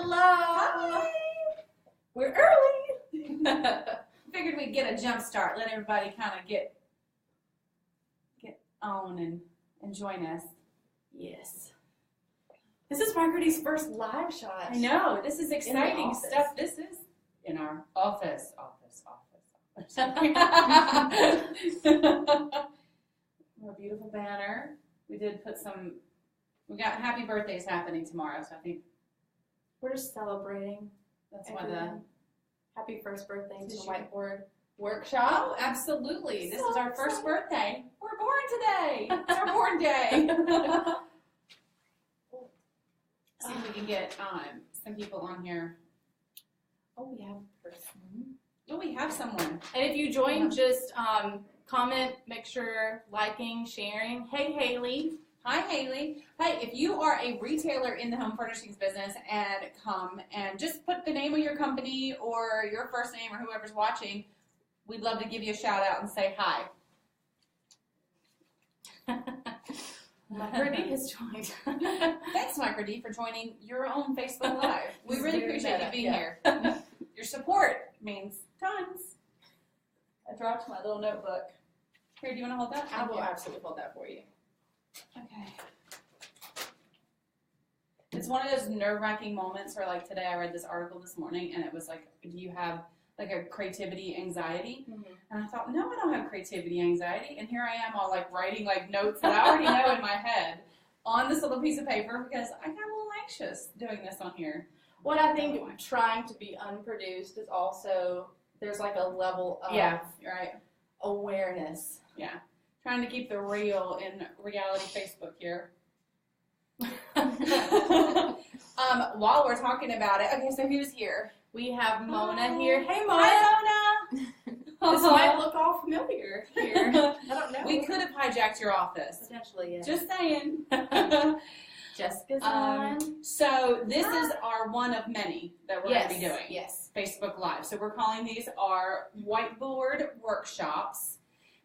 Hello. Hi. We're early. Figured we'd get a jump start, let everybody kind of get on and join us. Yes. This is Margaret's first live shot. I know, this is exciting office. stuff. This is in our office. Our beautiful banner. We did put we got happy birthdays happening tomorrow, so I think We're just celebrating. that's why the... Happy first birthday to This the year. Whiteboard Workshop. Oh, absolutely. This So is our first excited. birthday. We're born today. It's our born day. See if we can get some people on here. Oh, we have a person. Oh, we have someone. And if you join, just comment, make sure liking, sharing. Hey, Haley. Hi, Haley. Hey, if you are a retailer in the home furnishings business and come and just put the name of your company or your first name or whoever's watching, we'd love to give you a shout out and say hi. Margaret has joined. Thanks, Micro D, for joining your own Facebook Live. We It's really very appreciate you meta, being yeah. here. Your support means tons. I dropped my little notebook. Here, do you want to hold that? I will absolutely hold that for you. Okay. It's one of those nerve-wracking moments where, like, today I read this article this morning, and it was like, do you have, like, a creativity anxiety? Mm-hmm. And I thought, no, I don't have creativity anxiety. And here I am all, like, writing, like, notes that I already know in my head on this little piece of paper because I got a little anxious doing this on here. What I think trying to be unproduced is also, there's like a level of Yeah, you're right. awareness. Yeah. Trying to keep the real in reality Facebook here. While we're talking about it, okay, so who's here? We have Mona here. Hey, Mona. Hi, Mona. This might look all familiar here. I don't know. We could have hijacked your office. Potentially, yeah. Just saying. Jessica's on. So this is our one of many that we're going to be doing. Yes. Facebook Live. So we're calling these our Whiteboard Workshops.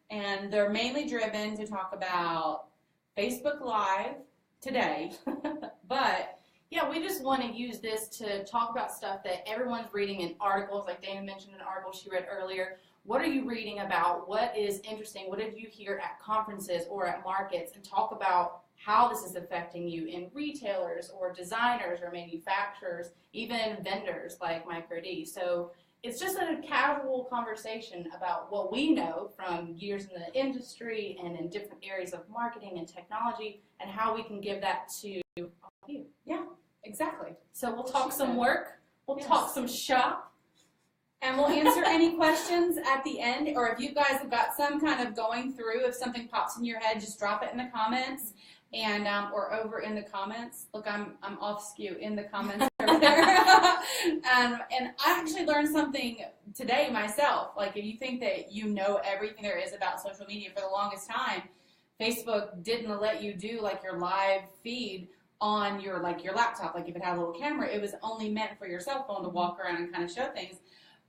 And they're mainly driven to talk about Facebook Live today, but yeah, we just want to use this to talk about stuff that everyone's reading in articles, like Dana mentioned an article she read earlier. What are you reading about? What is interesting? What did you hear at conferences or at markets? And talk about how this is affecting you in retailers or designers or manufacturers, even vendors like Micro D. So it's just a casual conversation about what we know from years in the industry and in different areas of marketing and technology and how we can give that to all of you. yeah, exactly. So we'll talk some work, we'll talk some shop. And we'll answer any questions at the end, or if you guys have got some kind of going through, if something pops in your head, just drop it in the comments. And or over in the comments. Look, I'm off skew in the comments over there. And I actually learned something today myself. Like, if you think that you know everything there is about social media, for the longest time, Facebook didn't let you do like your live feed on your laptop. Like, if it had a little camera, it was only meant for your cell phone to walk around and kind of show things.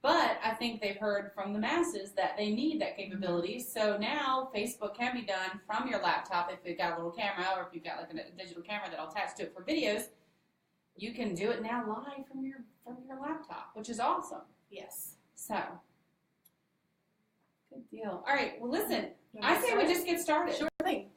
But I think they've heard from the masses that they need that capability. So now Facebook can be done from your laptop if you've got a little camera, or if you've got like a digital camera that'll attach to it for videos. You can do it now live from your laptop, which is awesome. Yes. So, good deal. All right. Well, listen, I say we just get started. Sure thing.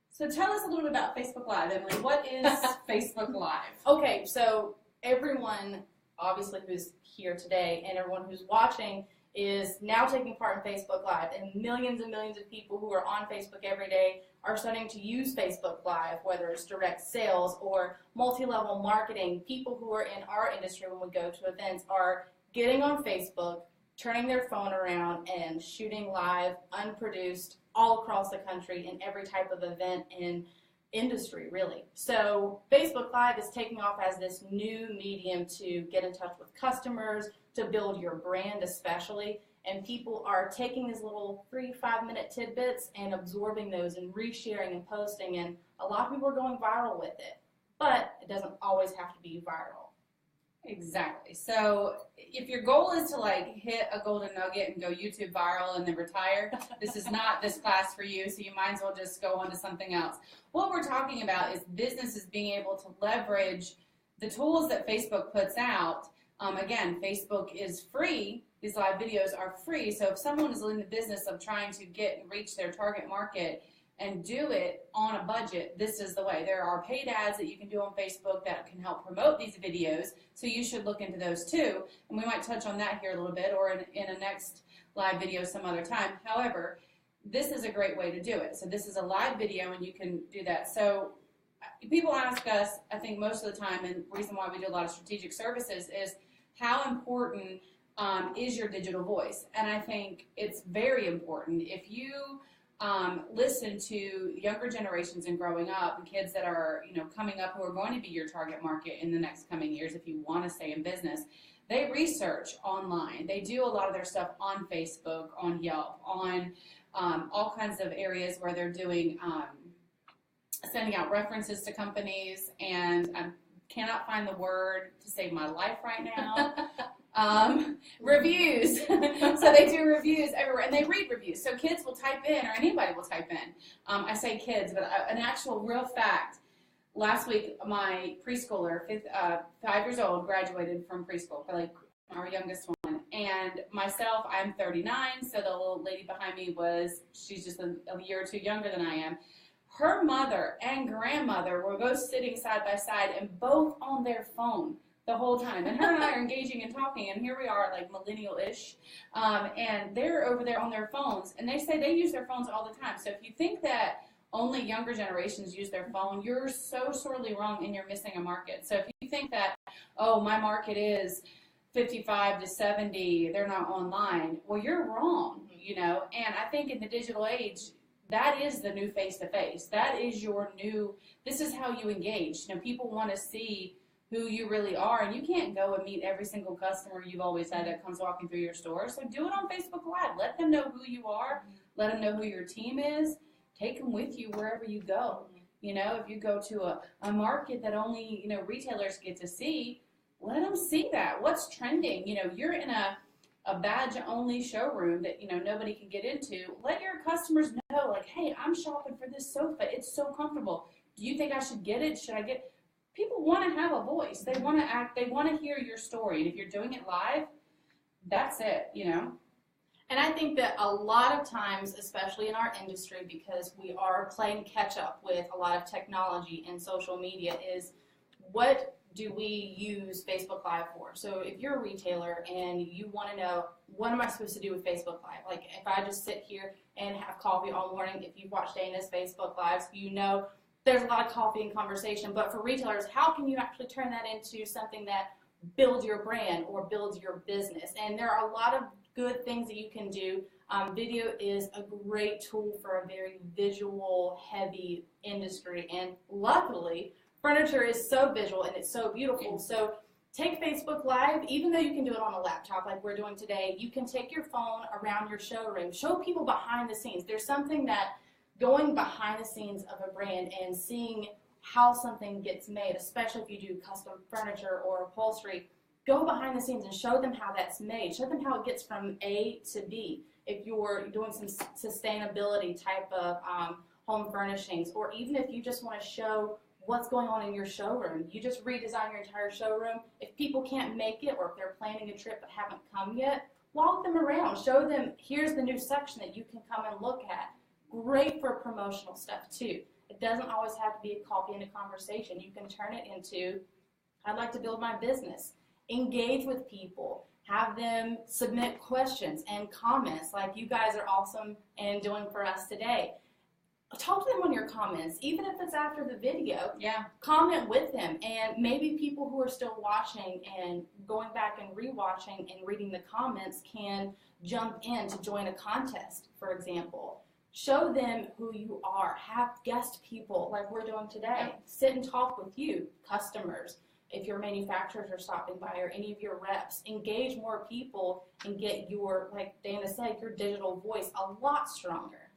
So tell us a little bit about Facebook Live, Emily. What is Facebook Live? Okay, so everyone, obviously, who's here today and everyone who's watching is now taking part in Facebook Live, and millions of people who are on Facebook every day are starting to use Facebook Live, whether it's direct sales or multi-level marketing. People who are in our industry when we go to events are getting on Facebook, turning their phone around and shooting live, unproduced, all across the country in every type of event and industry, really. So Facebook Live is taking off as this new medium to get in touch with customers, to build your brand especially, and people are taking these little 3-5 minute tidbits and absorbing those and resharing and posting, and a lot of people are going viral with it, but it doesn't always have to be viral. Exactly. So if your goal is to like hit a golden nugget and go YouTube viral and then retire, this is not this class for you, so you might as well just go on to something else. What we're talking about is businesses being able to leverage the tools that Facebook puts out, again, Facebook is free. These live videos are free. So if someone is in the business of trying to get and reach their target market and do it on a budget, this is the way. There are paid ads that you can do on Facebook that can help promote these videos. So you should look into those too. And we might touch on that here a little bit, or in a next live video some other time. However, this is a great way to do it. So this is a live video and you can do that. So people ask us, I think most of the time, and the reason why we do a lot of strategic services is how important is your digital voice? And I think it's very important. If you listen to younger generations and growing up, and kids that are coming up who are going to be your target market in the next coming years, if you want to stay in business, they research online. They do a lot of their stuff on Facebook, on Yelp, on all kinds of areas where they're doing sending out references to companies, and I cannot find the word to save my life right now. Reviews. So they do reviews everywhere, and they read reviews. So kids will type in, or anybody will type in. I say kids, but an actual real fact. Last week, my preschooler, 5 years old, graduated from preschool, like our youngest one. And myself, I'm 39, so the little lady behind me she's just a year or two younger than I am. Her mother and grandmother were both sitting side by side and both on their phone the whole time. And her and I are engaging and talking, and here we are, like millennial-ish, and they're over there on their phones. And they say they use their phones all the time. So if you think that only younger generations use their phone, you're so sorely wrong, and you're missing a market. So if you think that, oh, my market is 55 to 70, they're not online, well, you're wrong, And I think in the digital age, that is the new face-to-face. That is this is how you engage. People want to see who you really are, and you can't go and meet every single customer you've always had that comes walking through your store. So do it on Facebook Live. Let them know who you are. Let them know who your team is. Take them with you wherever you go. If you go to a market that only, retailers get to see, let them see that. What's trending? You're in a badge-only showroom that, nobody can get into. Let your customers know, like, hey, I'm shopping for this sofa. It's so comfortable. Do you think I should get it? Should I get it? People want to have a voice. They want to act. They want to hear your story. And if you're doing it live, that's it, And I think that a lot of times, especially in our industry, because we are playing catch up with a lot of technology and social media, is what do we use Facebook Live for? So if you're a retailer and you want to know, what am I supposed to do with Facebook Live? Like if I just sit here and have coffee all morning, if you've watched Dana's Facebook Lives, there's a lot of coffee and conversation. But for retailers, how can you actually turn that into something that builds your brand or builds your business? And there are a lot of good things that you can do. Video is a great tool for a very visual heavy industry, and luckily furniture is so visual and it's so beautiful. So take Facebook Live, even though you can do it on a laptop like we're doing today, you can take your phone around your showroom, show people behind the scenes. There's something that going behind the scenes of a brand and seeing how something gets made, especially if you do custom furniture or upholstery, go behind the scenes and show them how that's made. Show them how it gets from A to B. If you're doing some sustainability type of home furnishings, or even if you just want to show what's going on in your showroom. You just redesign your entire showroom. If people can't make it, or if they're planning a trip but haven't come yet, walk them around. Show them, here's the new section that you can come and look at. Great for promotional stuff too. It doesn't always have to be a coffee and a conversation. You can turn it into, I'd like to build my business. Engage with people. Have them submit questions and comments like you guys are awesome and doing for us today. Talk to them on your comments, even if it's after the video. Yeah. Comment with them, and maybe people who are still watching and going back and rewatching and reading the comments can jump in to join a contest, for example. Show them who you are. Have guest people like we're doing today. Sit and talk with you, customers. If your manufacturers are stopping by or any of your reps, engage more people and get your, like Dana said, your digital voice a lot stronger.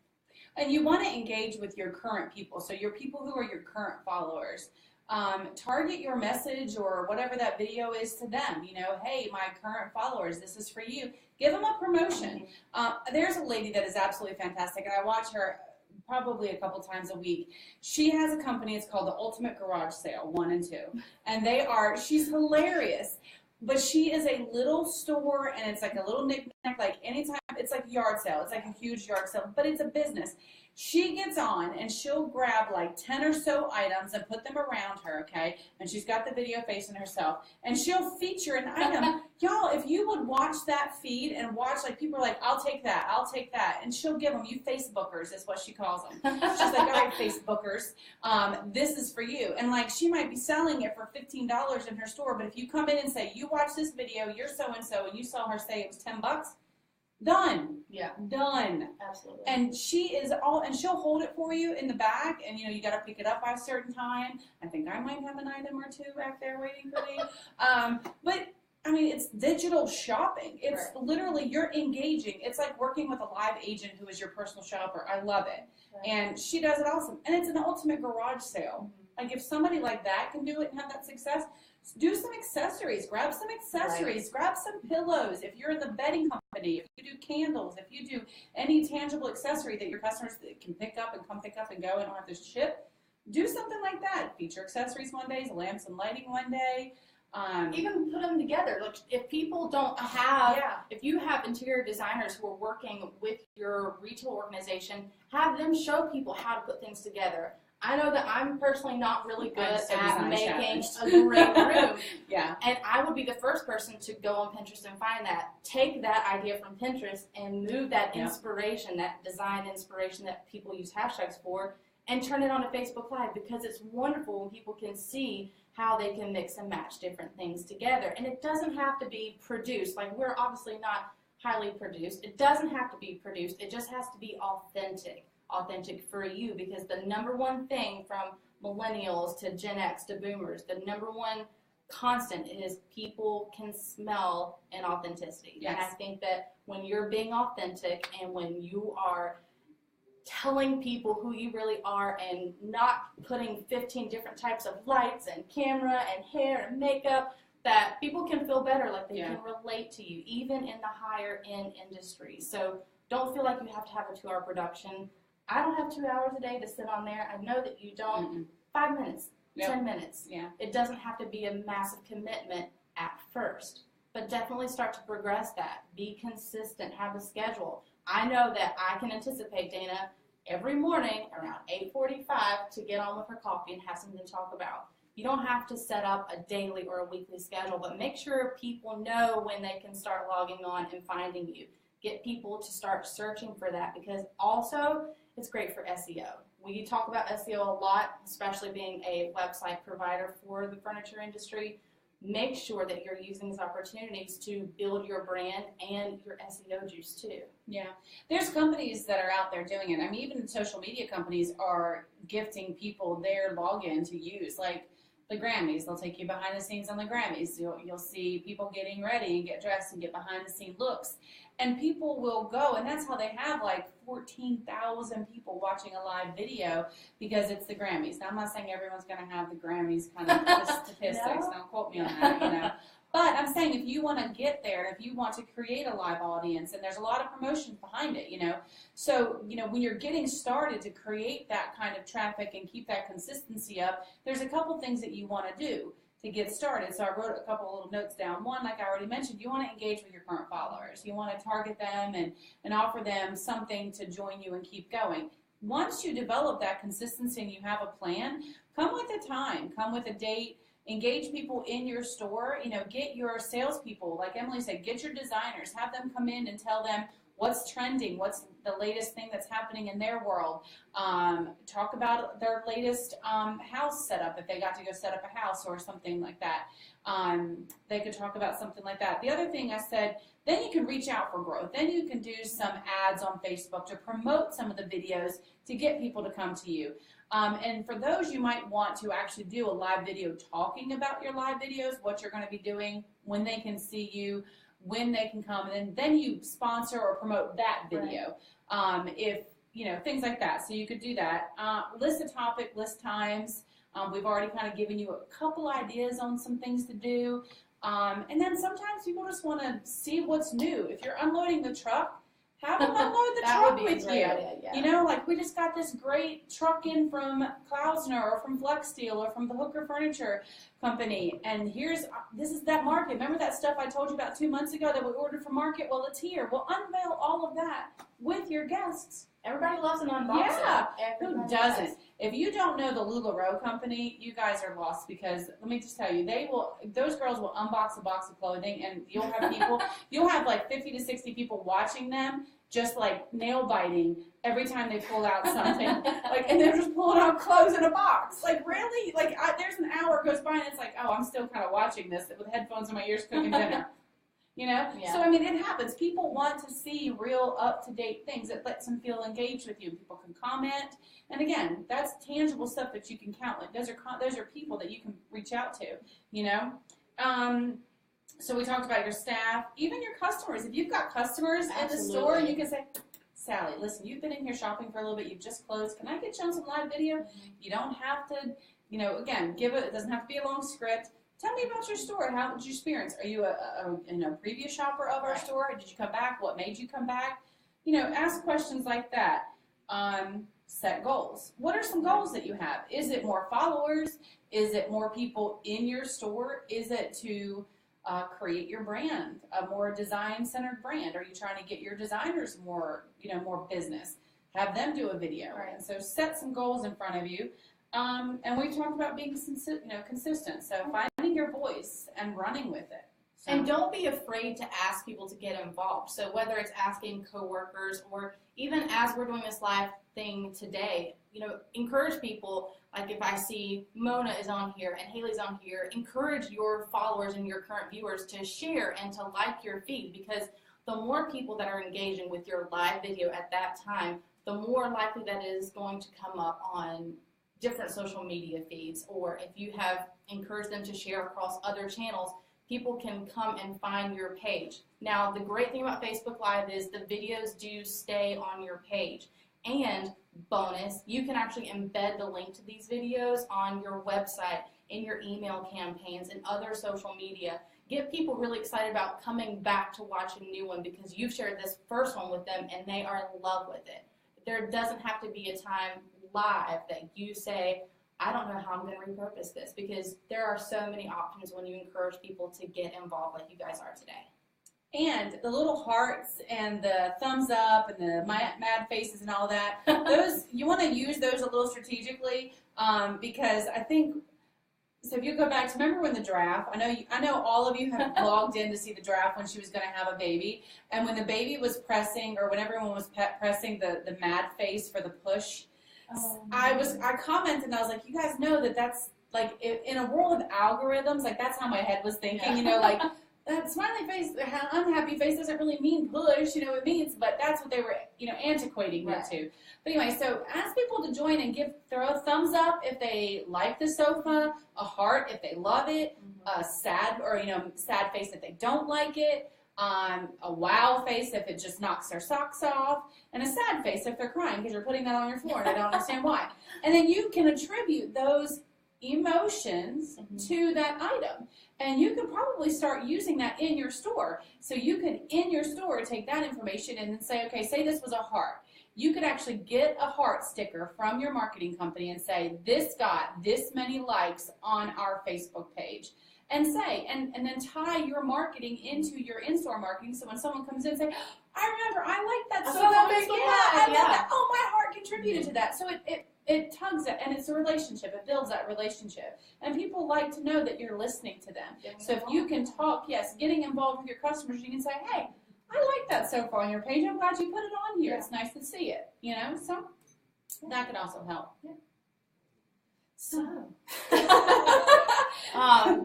And you want to engage with your current people, so your people who are your current followers. Target your message or whatever that video is to them. Hey, my current followers, this is for you. Give them a promotion. There's a lady that is absolutely fantastic, and I watch her probably a couple times a week. She has a company, it's called the Ultimate Garage Sale 1 and 2. And she's hilarious. But she is a little store, and it's like a little knick-knack, like anytime, it's like a yard sale. It's like a huge yard sale, but it's a business. She gets on, and she'll grab like 10 or so items and put them around her, okay? And she's got the video facing herself, and she'll feature an item. Y'all, if you would watch that feed and watch, like, people are like, I'll take that. And she'll give them, you Facebookers is what she calls them. She's like, all right, Facebookers, this is for you. And like, she might be selling it for $15 in her store, but if you come in and say, you watch this video, you're so-and-so, and you saw her say it was $10, done. Yeah. Done. Absolutely. And she'll hold it for you in the back, and you got to pick it up by a certain time. I think I might have an item or two back there waiting for me. But I mean, it's digital shopping. It's literally, you're engaging. It's like working with a live agent who is your personal shopper. I love it. Right. And she does it awesome. And it's an ultimate garage sale. Like, if somebody like that can do it and have that success, do some accessories. Grab some accessories. Right. Grab some pillows. If you're in the bedding company, if you do candles, if you do any tangible accessory that your customers can pick up and come pick up and go and don't have to ship, do something like that. Feature accessories one day, lamps and lighting one day. Even put them together. Like, if people don't have, if you have interior designers who are working with your retail organization, have them show people how to put things together. I know that I'm personally not really good at making a great room. Yeah. And I would be the first person to go on Pinterest and find that. Take that idea from Pinterest and move that inspiration, that design inspiration that people use hashtags for, and turn it on to Facebook Live, because it's wonderful when people can see how they can mix and match different things together. And it doesn't have to be produced. Like, we're obviously not highly produced. It doesn't have to be produced. It just has to be authentic for you, because the number one thing from millennials to Gen X to boomers, the number one constant is people can smell inauthenticity. Yes. And I think that when you're being authentic and when you are telling people who you really are and not putting 15 different types of lights and camera and hair and makeup, that people can feel better, like they can relate to you, even in the higher end industry. So don't feel like you have to have a 2-hour production. I don't have 2 hours a day to sit on there. I know that you don't. 5 minutes, 10 minutes. Yeah. It doesn't have to be a massive commitment at first, but definitely start to progress that. Be consistent. Have a schedule. I know that I can anticipate Dana every morning around 8:45 to get on with her coffee and have something to talk about. You don't have to set up a daily or a weekly schedule, but make sure people know when they can start logging on and finding you. Get people to start searching for that, because also it's great for SEO. We talk about SEO a lot, especially being a website provider for the furniture industry. Make sure that you're using these opportunities to build your brand and your SEO juice too. Yeah. There's companies that are out there doing it. I mean, even social media companies are gifting people their login to use. Like the Grammys, they'll take you behind the scenes on the Grammys. You'll see people getting ready and get dressed and get behind the scene looks. And people will go, and that's how they have like 14,000 people watching a live video, because it's the Grammys. Now, I'm not saying everyone's going to have the Grammys kind of statistics. Don't quote me on that, But I'm saying, if you want to get there, if you want to create a live audience, and there's a lot of promotion behind it, So, when you're getting started to create that kind of traffic and keep that consistency up, there's a couple things that you want to do to get started. So I wrote a couple little notes down. One, like I already mentioned, you want to engage with your current followers. You want to target them and offer them something to join you and keep going. Once you develop that consistency and you have a plan, come with a time, come with a date, engage people in your store, get your salespeople, like Emily said, get your designers, have them come in and tell them what's trending, what's the latest thing that's happening in their world. Talk about their latest house setup, if they got to go set up a house or something like that. They could talk about something like that. The other thing I said, then you can reach out for growth. Then you can do some ads on Facebook to promote some of the videos to get people to come to you. And for those, you might want to actually do a live video talking about your live videos, what you're going to be doing, when they can see you, when they can come, and then you sponsor or promote that video. Right. If, things like that. So you could do that. List a topic, list times. We've already kind of given you a couple ideas on some things to do. And then sometimes people just want to see what's new. If you're unloading the truck, Have them unload the That truck would be a with great you. idea, yeah. You know, like we just got this great truck in from Klausner or from Flex Steel or from the Hooker Furniture Company, and this is that market. Remember that stuff I told you about 2 months ago that we ordered from Market? Well, it's here. We'll unveil all of that with your guests. Everybody loves an unboxing. Yeah, Everybody who doesn't? does. If you don't know the LuLaRoe company, you guys are lost, because let me just tell you, those girls will unbox a box of clothing, and you'll have like 50 to 60 people watching them, just like nail biting every time they pull out something, like, and they're just pulling out clothes in a box. Like, really? Like, there's an hour goes by and it's like, oh, I'm still kind of watching this with headphones in my ears cooking dinner. You know? Yeah. So, I mean, it happens. People want to see real, up-to-date things. It lets them feel engaged with you. People can comment. And again, that's tangible stuff that you can count. Like, those are people that you can reach out to, you know? So we talked about your staff, even your customers. If you've got customers in the store, you can say, Sally, listen, you've been in here shopping for a little bit. You've just closed. Can I get you on some live video? You don't have to, you know, again, it doesn't have to be a long script. Tell me about your store. How did you experience? Are you a previous shopper of our store? Did you come back? What made you come back? You know, ask questions like that. Set goals. What are some goals that you have? Is it more followers? Is it more people in your store? Is it to create your brand, a more design-centered brand? Are you trying to get your designers more business? Have them do a video. Right. And so set some goals in front of you. And we've talked about being consistent. So finding your voice and running with it. So. And don't be afraid to ask people to get involved. So whether it's asking coworkers or even as we're doing this live thing today, you know, encourage people. Like if I see Mona is on here and Haley's on here, encourage your followers and your current viewers to share and to like your feed, because the more people that are engaging with your live video at that time, the more likely that is going to come up on different social media feeds, or if you have encouraged them to share across other channels, people can come and find your page. Now, the great thing about Facebook Live is the videos do stay on your page. And bonus, you can actually embed the link to these videos on your website, in your email campaigns, and other social media. Get people really excited about coming back to watch a new one because you've shared this first one with them and they are in love with it. There doesn't have to be a time live that you say, I don't know how I'm going to repurpose this, because there are so many options when you encourage people to get involved like you guys are today. And the little hearts and the thumbs up and the mad faces and all that, those you want to use those a little strategically, because I think, so if you go back to, remember when the draft, I know all of you have logged in to see the draft when she was going to have a baby, and when the baby was pressing, or when everyone was pressing the mad face for the push, I commented and I was like, you guys know that's like, in a world of algorithms, like that's how my head was thinking, you know, like that smiley face, unhappy face doesn't really mean push, you know, it means, but that's what they were, you know, antiquating it to. But anyway, so ask people to join and throw a thumbs up if they like the sofa, a heart if they love it, a sad face if they don't like it, a wow face if it just knocks their socks off, and a sad face if they're crying because you're putting that on your floor and I don't understand why. And then you can attribute those emotions to that item. And you can probably start using that in your store. So you can, in your store, take that information and then say, okay, say this was a heart. You could actually get a heart sticker from your marketing company and say, this got this many likes on our Facebook page. And say, and then tie your marketing into your in-store marketing, so when someone comes in and say, I remember, I like that so much. I love that. Oh, my heart contributed to that. So it tugs it, and it's a relationship. It builds that relationship. And people like to know that you're listening to them. So if you can talk, getting involved with your customers, you can say, hey, I like that so far on your page. I'm glad you put it on here. It's nice to see it, you know? So that could also help. Yeah. So.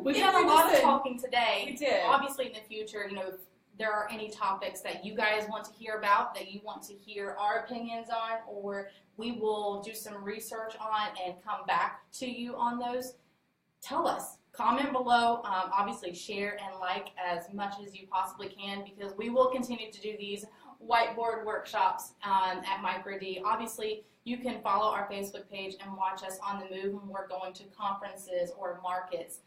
We've done a lot of talking today. We did. Obviously, in the future, you know, if there are any topics that you guys want to hear about, that you want to hear our opinions on, or we will do some research on and come back to you on those, tell us. Comment below. Obviously, share and like as much as you possibly can, because we will continue to do these whiteboard workshops at Micro D. Obviously, you can follow our Facebook page and watch us on the move when we're going to conferences or markets.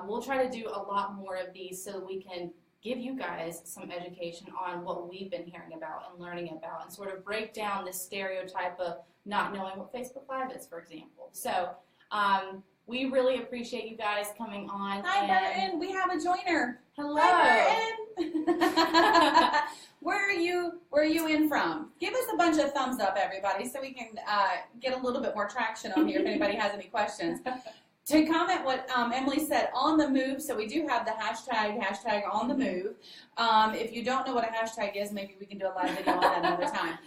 We'll try to do a lot more of these so we can give you guys some education on what we've been hearing about and learning about, and sort of break down this stereotype of not knowing what Facebook Live is, for example. So we really appreciate you guys coming on. Hi, Burton. We have a joiner. Hello. Hi, Burton. Where are you in from? Give us a bunch of thumbs up, everybody, so we can get a little bit more traction on here if anybody has any questions. To comment what Emily said, on the move, so we do have the hashtag on the move. If you don't know what a hashtag is, maybe we can do a live video on that another time.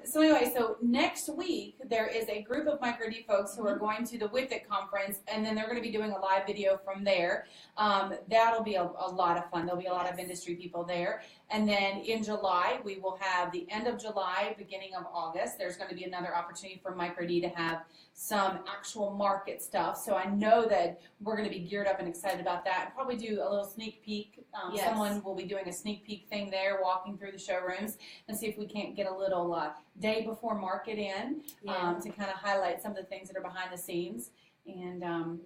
So anyway, so next week there is a group of Micro D folks who are going to the WIFIT conference, and then they're going to be doing a live video from there. That'll be a lot of fun. There'll be a lot of industry people there. And then in July, we will have the end of July, beginning of August. There's going to be another opportunity for Micro D to have some actual market stuff. So I know that we're going to be geared up and excited about that. And probably do a little sneak peek. Yes. Someone will be doing a sneak peek thing there, walking through the showrooms, and see if we can't get a little day before market in to kind of highlight some of the things that are behind the scenes. And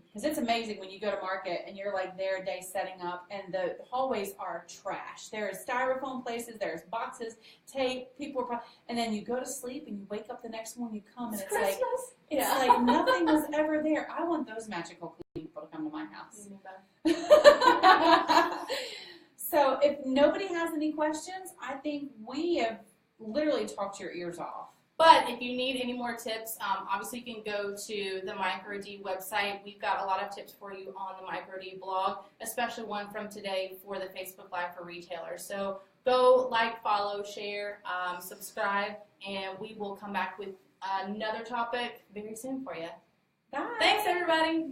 because it's amazing when you go to market and you're like there a day setting up, and the hallways are trash. There's styrofoam places, there's boxes, tape, and then you go to sleep and you wake up the next morning, you come and it's Christmas. like nothing was ever there. I want those magical people to come to my house. So if nobody has any questions, I think we have literally talked your ears off. But if you need any more tips, obviously you can go to the Micro D website. We've got a lot of tips for you on the Micro D blog, especially one from today for the Facebook Live for retailers. So go like, follow, share, subscribe, and we will come back with another topic very soon for you. Bye. Thanks, everybody.